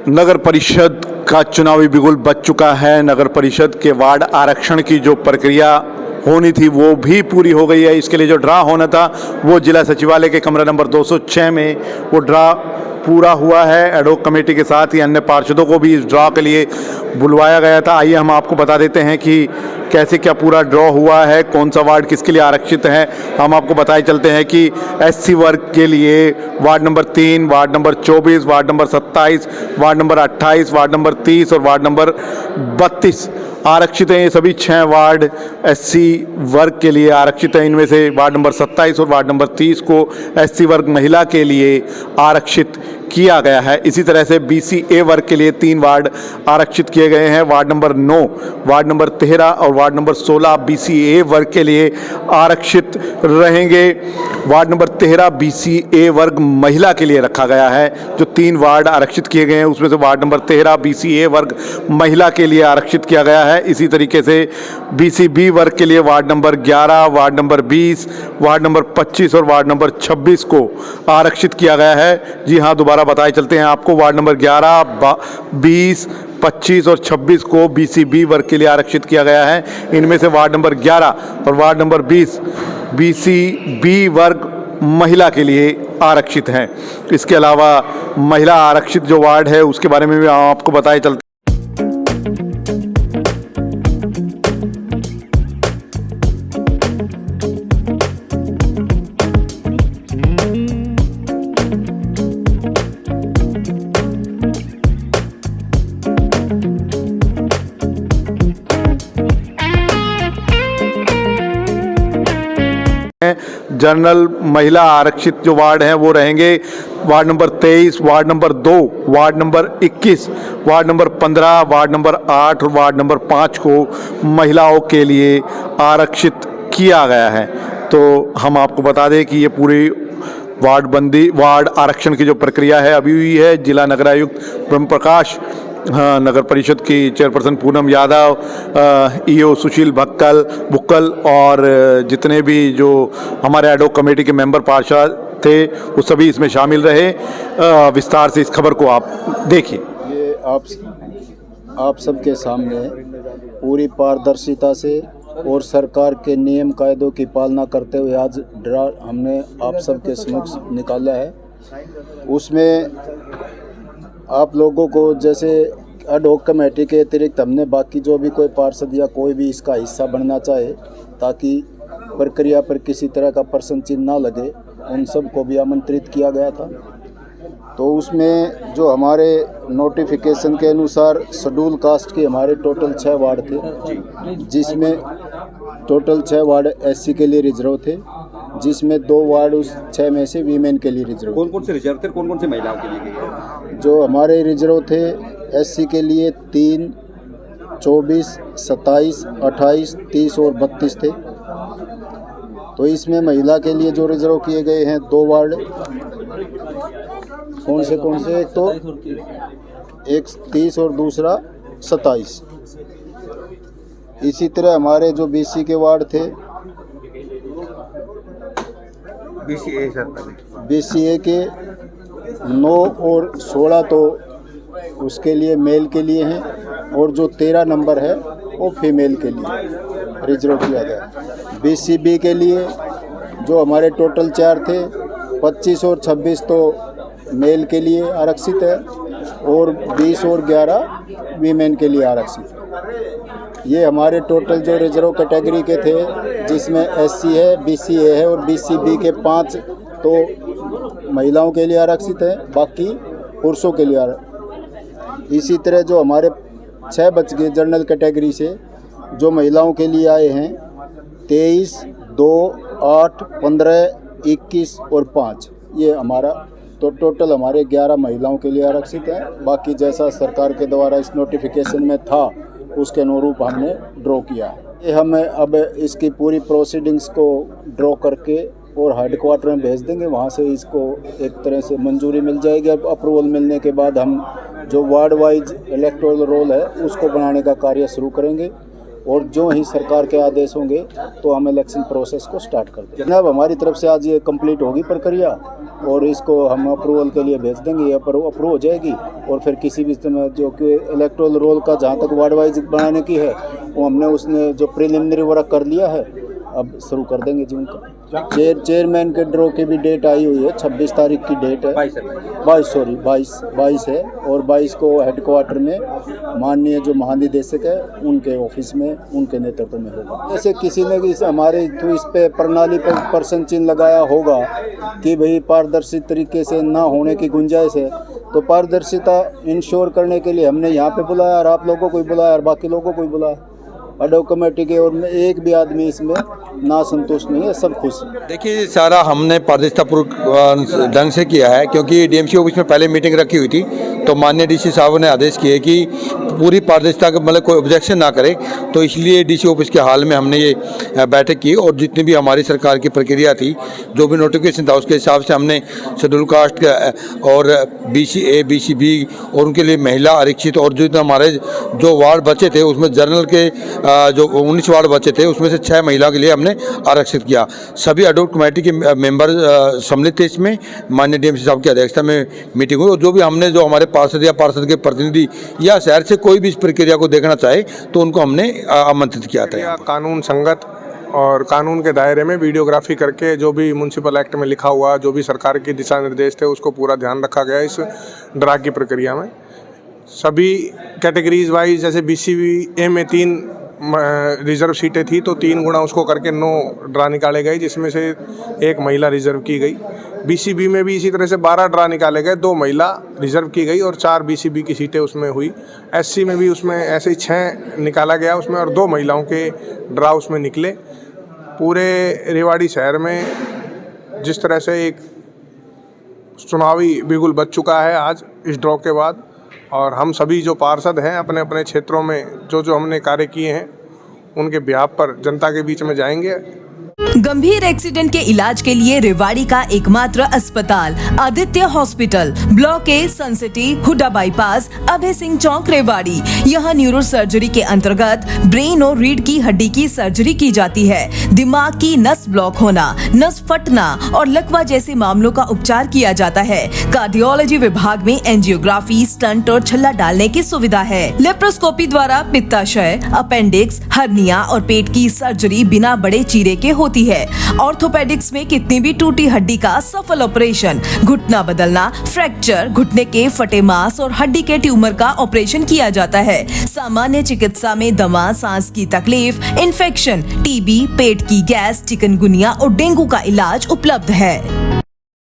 नगर परिषद का चुनावी बिगुल बज चुका है। नगर परिषद के वार्ड आरक्षण की जो प्रक्रिया होनी थी वो भी पूरी हो गई है। इसके लिए जो ड्रा होना था वो जिला सचिवालय के कमरा नंबर 206 में वो ड्रा पूरा हुआ है। एडहॉक कमेटी के साथ ही अन्य पार्षदों को भी इस ड्रा के लिए बुलवाया गया था। आइए हम आपको बता देते हैं कि कैसे क्या पूरा ड्रॉ हुआ है, कौन सा वार्ड किसके लिए आरक्षित है। हम आपको बताए चलते हैं कि एससी वर्ग के लिए ward number 3, ward number 24, ward number 27, ward number 28, ward number 30 और वार्ड नंबर 32 आरक्षित हैं। ये सभी 6 वार्ड एससी वर्ग के लिए आरक्षित हैं। इनमें से वार्ड नंबर 27 और वार्ड नंबर 30 को एससी वर्ग महिला के लिए आरक्षित किया गया है। इसी तरह से बीसीए वर्ग के लिए 3 वार्ड आरक्षित किए गए हैं। वार्ड नंबर 9, वार्ड नंबर 13 और वार्ड नंबर 16 बीसीए वर्ग के लिए आरक्षित रहेंगे। वार्ड नंबर 13 बीसीए वर्ग महिला के लिए रखा गया है। जो 3 वार्ड आरक्षित किए गए हैं उसमें से वार्ड नंबर 13 बीसीए वर्ग महिला के लिए आरक्षित किया गया है। इसी तरीके से बीसीबी वर्ग के लिए ward number 11, ward number 20, ward number 25 और वार्ड नंबर 26 को आरक्षित किया गया है। जी हाँ, दोबारा बताए चलते हैं आपको, वार्ड नंबर 11, 20, 25 और 26 को बीसीबी वर्ग के लिए आरक्षित किया गया है। इनमें से वार्ड नंबर 11 और वार्ड नंबर 20 बीसीबी वर्ग महिला के लिए आरक्षित हैं। इसके अलावा महिला आरक्षित जो वार्ड है उसके बारे में भी आपको बताए चलते जनरल महिला आरक्षित जो वार्ड हैं वो रहेंगे ward number 23, ward number 2, ward number 21, ward number 15, ward number 8 और वार्ड नंबर 5 को महिलाओं के लिए आरक्षित किया गया है। तो हम आपको बता दें कि ये पूरी वार्ड आरक्षण की जो प्रक्रिया है अभी हुई है। जिला नगरायुक्त ब्रह्म प्रकाश, नगर परिषद की चेयरपर्सन पूनम यादव, ईओ सुशील बुक्कल और जितने भी जो हमारे एडहॉक कमेटी के मेंबर पार्षद थे वो सभी इसमें शामिल रहे। विस्तार से इस खबर को आप देखिए। ये आप सबके सामने पूरी पारदर्शिता से और सरकार के नियम कायदों की पालना करते हुए आज ड्रा हमने आप सबके समक्ष निकाला है। उसमें आप लोगों को जैसे एडहॉक कमेटी के अतिरिक्त हमने बाकी जो भी कोई पार्षद या कोई भी इसका हिस्सा बनना चाहे ताकि प्रक्रिया पर किसी तरह का प्रश्न चिन्ह ना लगे, उन सब को भी आमंत्रित किया गया था। तो उसमें जो हमारे नोटिफिकेशन के अनुसार शेड्यूल कास्ट के हमारे टोटल 6 वार्ड थे, जिसमें टोटल 6 वार्ड एससी के लिए रिजर्व थे, जिसमें 2 वार्ड उस 6 में से वीमेन के लिए रिजर्व। कौन कौन से रिजर्व थे, कौन कौन से महिलाओं के लिए? जो हमारे रिजर्व थे एससी के लिए 3, 24, 27, 28, 30 और 32 थे। तो इसमें महिला के लिए जो रिजर्व किए गए हैं 2 वार्ड, कौन से एक तो एक 30 और दूसरा 27। इसी तरह हमारे जो बीसी के वार्ड थे, बीसीए के 9 और 16 तो उसके लिए मेल के लिए हैं और जो 13 नंबर है वो फीमेल के लिए रिजर्व किया गया। बीसीबी के लिए जो हमारे टोटल 4 थे, 25 और 26 तो मेल के लिए आरक्षित है और 20 और 11 वीमेन के लिए आरक्षित है। ये हमारे टोटल जो रिजर्व कैटेगरी के थे, जिसमें एससी है, बीसीए है और बीसीबी के 5 तो महिलाओं के लिए आरक्षित है, बाकी पुरुषों के लिए इसी तरह जो हमारे 6 बच गए जनरल कैटेगरी से, जो महिलाओं के लिए आए हैं 23, 2, 8, 15, 21 और 5, ये हमारा तो टोटल हमारे 11 महिलाओं के लिए आरक्षित है। बाकी जैसा सरकार के द्वारा इस नोटिफिकेशन में था उसके अनुरूप हमने ड्रॉ किया है। ये हमें अब इसकी पूरी प्रोसीडिंग्स को ड्रॉ करके और हेडक्वार्टर में भेज देंगे। वहाँ से इसको एक तरह से मंजूरी मिल जाएगी। अब अप्रूवल मिलने के बाद हम जो वार्ड वाइज इलेक्टोरल रोल है उसको बनाने का कार्य शुरू करेंगे और जो ही सरकार के आदेश होंगे तो हम इलेक्शन प्रोसेस को स्टार्ट कर देंगे। जनाब हमारी तरफ से आज ये कंप्लीट होगी प्रक्रिया और इसको हम अप्रूवल के लिए भेज देंगे, ये अप्रूव हो जाएगी और फिर किसी भी समय जो कि इलेक्टोरल रोल का जहाँ तक वार्ड वाइज बनाने की है वो हमने उसने जो प्रिलिमिनरी वर्क कर लिया है, अब शुरू कर देंगे जी उनका। चेयरमैन के ड्रॉ की भी डेट आई हुई है, 26 तारीख की डेट है, 22 है और 22 को हेडक्वार्टर में माननीय जो महानिदेशक है उनके ऑफिस में उनके नेतृत्व में होगा। जैसे किसी ने हमारे तो इस पे प्रणाली पर प्रश्न चिन्ह लगाया होगा कि भाई पारदर्शी तरीके से ना होने की गुंजाइश है, तो पारदर्शिता इंश्योर करने के लिए हमने यहाँ पे बुलाया और आप लोगों को भी बुलाया और बाकी लोगों को भी बुलाया। अडोक कमेटी के और एक भी आदमी इसमें ना संतुष्ट नहीं है, सब खुश हैं। देखिए सारा हमने पारदर्शितापूर्वक ढंग से किया है, क्योंकि डीएमसी ऑफिस में पहले मीटिंग रखी हुई थी तो माननीय डीसी साहब ने आदेश किए कि पूरी पारदर्शिता का मतलब कोई ऑब्जेक्शन ना करे, तो इसलिए डीसी ऑफिस के हाल में हमने ये बैठक की और जितनी भी हमारी सरकार की प्रक्रिया थी, जो भी नोटिफिकेशन था उसके हिसाब से हमने शेड्यूल कास्ट और BC-A BC-B और उनके लिए महिला आरक्षित और जो हमारे जो वार्ड बचे थे उसमें जनरल के जो 19 वार्ड बचे थे उसमें से 6 महिला के लिए हमने आरक्षित किया। सभी अडोक कमेटी के मेंबर सम्मिलित थे इसमें, माननीय डीएमसी साहब की अध्यक्षता में मीटिंग हुई और जो भी हमने जो हमारे पार्षद या पार्षद के प्रतिनिधि या शहर से कोई भी इस प्रक्रिया को देखना चाहे तो उनको हमने आमंत्रित किया था। कानून संगत और कानून के दायरे में वीडियोग्राफी करके जो भी म्युनिसिपल एक्ट में लिखा हुआ, जो भी सरकार के दिशा निर्देश थे उसको पूरा ध्यान रखा गया इस ड्रा की प्रक्रिया में। सभी कैटेगरीज वाइज जैसे BC-A में 3 रिजर्व सीटें थी तो 3 गुना उसको करके 9 ड्रा निकाले गए, जिसमें से 1 महिला रिजर्व की गई। BC-B में भी इसी तरह से 12 ड्रा निकाले गए, 2 महिला रिजर्व की गई और 4 BC-B की सीटें उसमें हुई। SC में भी उसमें ऐसे ही 6 निकाला गया उसमें और 2 महिलाओं के ड्रा उसमें निकले। पूरे रेवाड़ी शहर में जिस तरह से एक चुनावी बिगुल बज चुका है आज इस ड्रॉ के बाद, और हम सभी जो पार्षद हैं अपने अपने क्षेत्रों में जो हमने कार्य किए हैं उनके बिहाफ पर जनता के बीच में जाएंगे। गंभीर एक्सीडेंट के इलाज के लिए रेवाड़ी का एकमात्र अस्पताल Aditya hospital, block A, sun city, HUDA bypass, Abhay Singh Chowk, Rewari. यहाँ न्यूरो सर्जरी के अंतर्गत ब्रेन और रीढ़ की हड्डी की सर्जरी की जाती है। दिमाग की नस ब्लॉक होना, नस फटना और लकवा जैसे मामलों का उपचार किया जाता है। कार्डियोलॉजी विभाग में एंजियोग्राफी, स्टंट और छल्ला डालने की सुविधा है। लेप्रोस्कोपी द्वारा पित्ताशय, अपेंडिक्स, हर्निया और पेट की सर्जरी बिना बड़े चीरे के होती है। ऑर्थोपेडिक्स में कितनी भी टूटी हड्डी का सफल ऑपरेशन, घुटना बदलना, फ्रैक्चर, घुटने के फटे मांस और हड्डी के ट्यूमर का ऑपरेशन किया जाता है। सामान्य चिकित्सा में दमा, सांस की तकलीफ, इन्फेक्शन, TB, पेट की गैस, चिकनगुनिया और डेंगू का इलाज उपलब्ध है।